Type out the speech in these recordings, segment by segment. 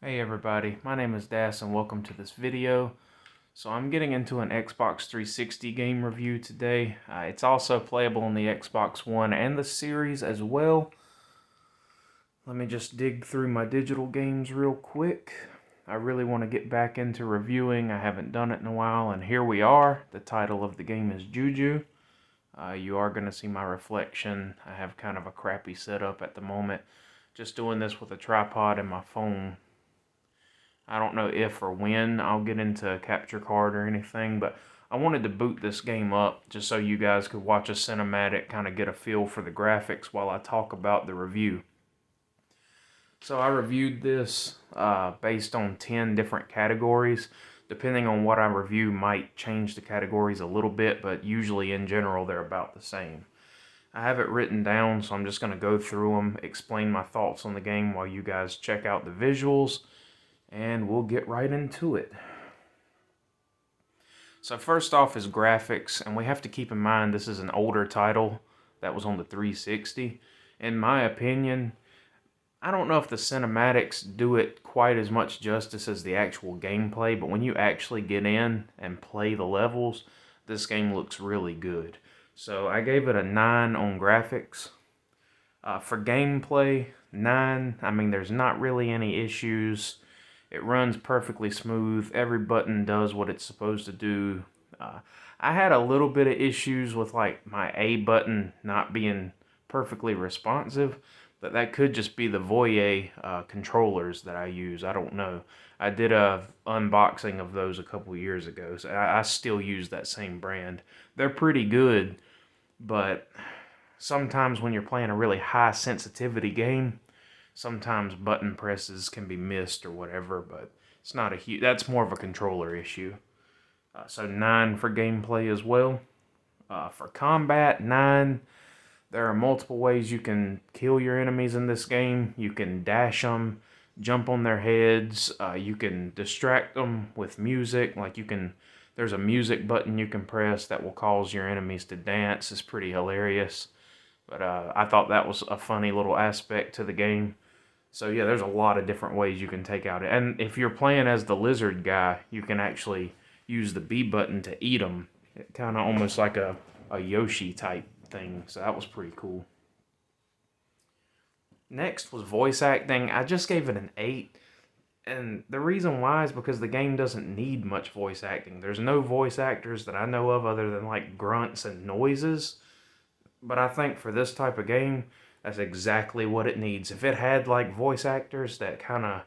Hey everybody, my name is Das and welcome to this video. So I'm getting into an Xbox 360 game review today. It's also playable on the Xbox One and the Series as well. Let me just dig through my digital games real quick. I really want to get back into reviewing. I haven't done it in a while, and here we are. The title of the game is Juju. You are going to see my reflection. I have kind of a crappy setup at the moment. Just doing this with a tripod and my phone. I don't know if or when I'll get into a capture card or anything, but I wanted to boot this game up just so you guys could watch a cinematic, kind of get a feel for the graphics while I talk about the review. So I reviewed this based on 10 different categories. Depending on what I review might change the categories a little bit, but usually in general they're about the same. I have it written down, so I'm just going to go through them, explain my thoughts on the game while you guys check out the visuals, and we'll get right into it. So first off is graphics, and we have to keep in mind this is an older title that was on the 360. In my opinion, I don't know if the cinematics do it quite as much justice as the actual gameplay, but when you actually get in and play the levels, this game looks really good. So I gave it a 9 on graphics. For gameplay, 9. I mean, there's not really any issues. It runs perfectly smooth. Every button does what it's supposed to do. I had a little bit of issues with like my A button not being perfectly responsive, but that could just be the Voye controllers that I use. I don't know. I did a unboxing of those a couple years ago, so I still use that same brand. They're pretty good, but sometimes when you're playing a really high sensitivity game, sometimes button presses can be missed or whatever, but it's not a huge, that's more of a controller issue. So 9 for gameplay as well. For combat, 9. There are multiple ways you can kill your enemies in this game. You can dash them, jump on their heads. You can distract them with music. There's a music button you can press that will cause your enemies to dance. It's pretty hilarious. But I thought that was a funny little aspect to the game. So yeah, there's a lot of different ways you can take out it. And if you're playing as the lizard guy, you can actually use the B button to eat them. Kind of almost like a Yoshi type thing. So that was pretty cool. Next was voice acting. I just gave it an 8. And the reason why is because the game doesn't need much voice acting. There's no voice actors that I know of other than like grunts and noises. But I think for this type of game, that's exactly what it needs. If it had like voice actors that kind of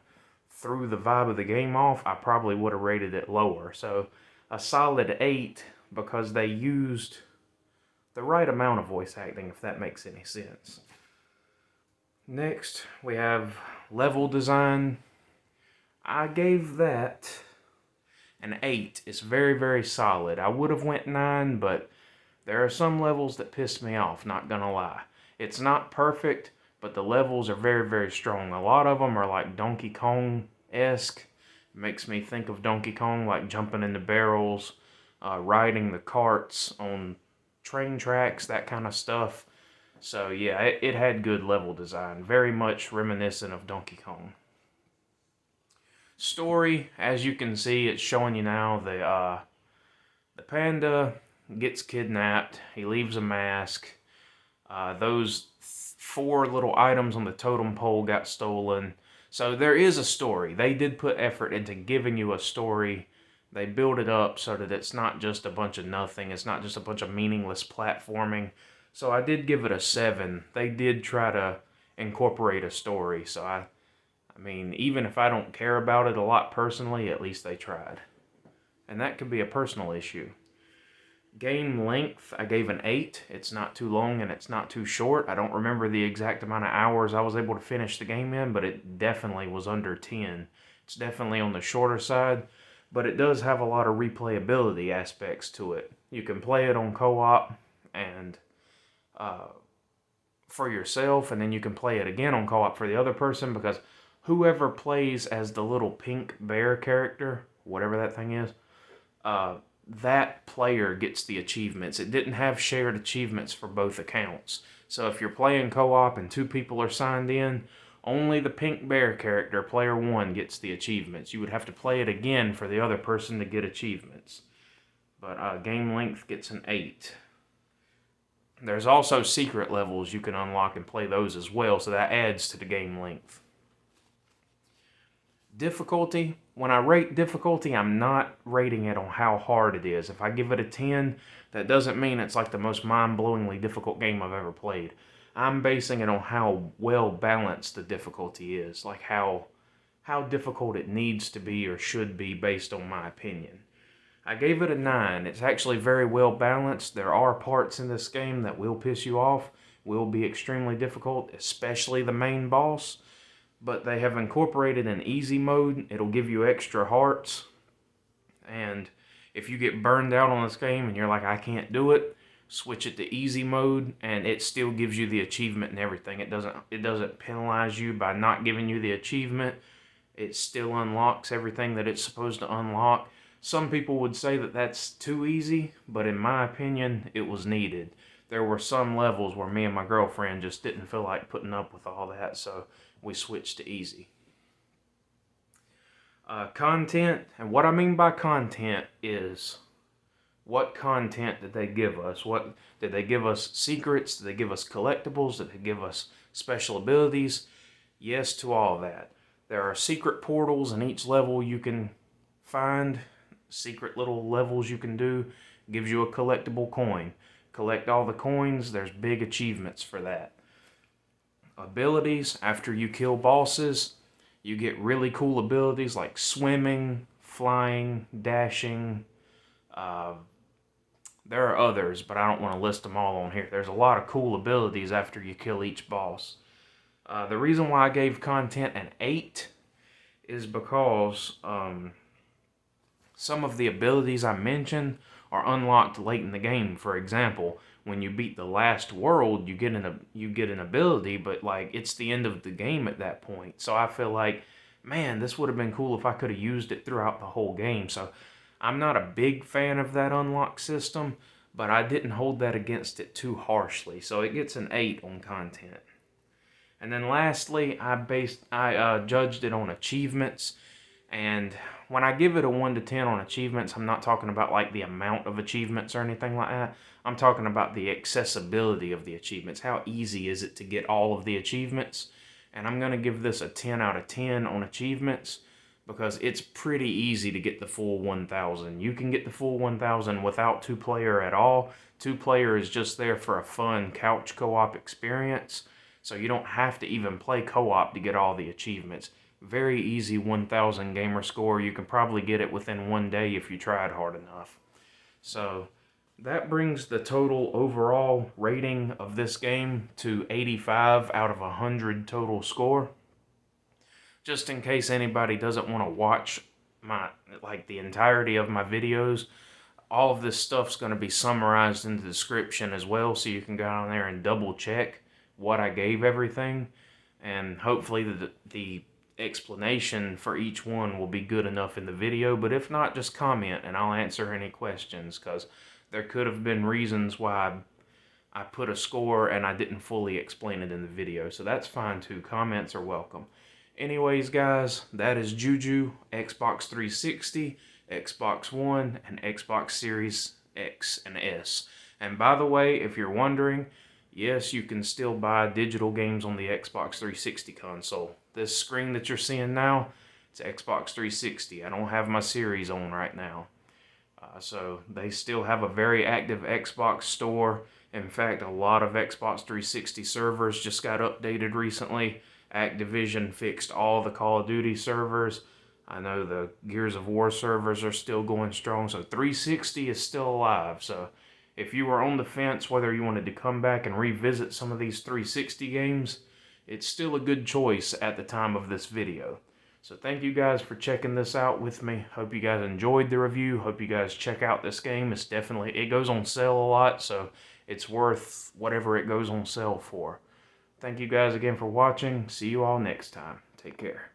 threw the vibe of the game off, I probably would have rated it lower. So a solid 8 because they used the right amount of voice acting, if that makes any sense. Next, we have level design. I gave that an 8. It's very, very solid. I would have went 9, but there are some levels that piss me off, not gonna lie. It's not perfect, but the levels are very, very strong. A lot of them are like Donkey Kong-esque. It makes me think of Donkey Kong, like jumping into barrels, riding the carts on train tracks, that kind of stuff. So yeah, it had good level design. Very much reminiscent of Donkey Kong. Story, as you can see, it's showing you now the panda gets kidnapped. He leaves a mask. Those 4 little items on the totem pole got stolen. So there is a story. They did put effort into giving you a story. They build it up so that it's not just a bunch of nothing. It's not just a bunch of meaningless platforming. So I did give it a 7. They did try to incorporate a story. So I mean, even if I don't care about it a lot personally, at least they tried. And that could be a personal issue. Game length, I gave an 8. It's not too long and it's not too short. I don't remember the exact amount of hours I was able to finish the game in, but it definitely was under 10. It's definitely on the shorter side, but it does have a lot of replayability aspects to it. You can play it on co-op and for yourself, and then you can play it again on co-op for the other person, because whoever plays as the little pink bear character, whatever that thing is, that player gets the achievements. It didn't have shared achievements for both accounts. So if you're playing co-op and 2 people are signed in, Only the Pink Bear character, player 1, gets the achievements. You would have to play it again for the other person to get achievements. But game length gets an 8. There's also secret levels you can unlock and play those as well, so that adds to the game length. Difficulty. When I rate difficulty, I'm not rating it on how hard it is. If I give it a 10, that doesn't mean it's like the most mind-blowingly difficult game I've ever played. I'm basing it on how well balanced the difficulty is, like how difficult it needs to be or should be based on my opinion. I gave it a 9. It's actually very well balanced. There are parts in this game that will piss you off, will be extremely difficult, especially the main boss. But they have incorporated an easy mode. It'll give you extra hearts. And if you get burned out on this game and you're like, I can't do it, switch it to easy mode and it still gives you the achievement and everything. It doesn't penalize you by not giving you the achievement. It still unlocks everything that it's supposed to unlock. Some people would say that that's too easy, but in my opinion, it was needed. There were some levels where me and my girlfriend just didn't feel like putting up with all that, so we switched to easy. Content, and what I mean by content is, what content did they give us? What did they give us? Secrets? Did they give us collectibles? Did they give us special abilities? Yes to all that. There are secret portals in each level you can find, secret little levels you can do. Gives you a collectible coin. Collect all the coins, there's big achievements for that. Abilities, after you kill bosses, you get really cool abilities like swimming, flying, dashing. There are others, but I don't want to list them all on here. There's a lot of cool abilities after you kill each boss. The reason why I gave content an 8 is because some of the abilities I mentioned are unlocked late in the game. For example, when you beat the last world, you get an ability, but like it's the end of the game at that point. So I feel like, man, this would have been cool if I could have used it throughout the whole game. So I'm not a big fan of that unlock system, but I didn't hold that against it too harshly. So it gets an 8 on content. And then lastly, I judged it on achievements. And when I give it a 1 to 10 on achievements, I'm not talking about like the amount of achievements or anything like that. I'm talking about the accessibility of the achievements. How easy is it to get all of the achievements? And I'm going to give this a 10 out of 10 on achievements because it's pretty easy to get the full 1,000. You can get the full 1,000 without 2-player at all. 2-player is just there for a fun couch co-op experience. So you don't have to even play co-op to get all the achievements. Very easy 1,000 gamer score. You can probably get it within 1 day if you tried hard enough. So that brings the total overall rating of this game to 85 out of 100 total score. Just in case anybody doesn't want to watch the entirety of my videos, all of this stuff's going to be summarized in the description as well, so you can go down there and double check what I gave everything, and hopefully the explanation for each one will be good enough in the video. But if not, just comment and I'll answer any questions, because there could have been reasons why I put a score and I didn't fully explain it in the video, so that's fine too. Comments are welcome. Anyways, guys, that is Juju, Xbox 360, Xbox One, and Xbox Series X and S. And by the way, if you're wondering, yes, you can still buy digital games on the Xbox 360 console. This screen that you're seeing now, it's Xbox 360. I don't have my Series on right now. So they still have a very active Xbox store. In fact, a lot of Xbox 360 servers just got updated recently. Activision fixed all the Call of Duty servers. I know the Gears of War servers are still going strong, so 360 is still alive. So if you were on the fence whether you wanted to come back and revisit some of these 360 games, it's still a good choice at the time of this video. So thank you guys for checking this out with me. Hope you guys enjoyed the review. Hope you guys check out this game. It goes on sale a lot, so it's worth whatever it goes on sale for. Thank you guys again for watching. See you all next time. Take care.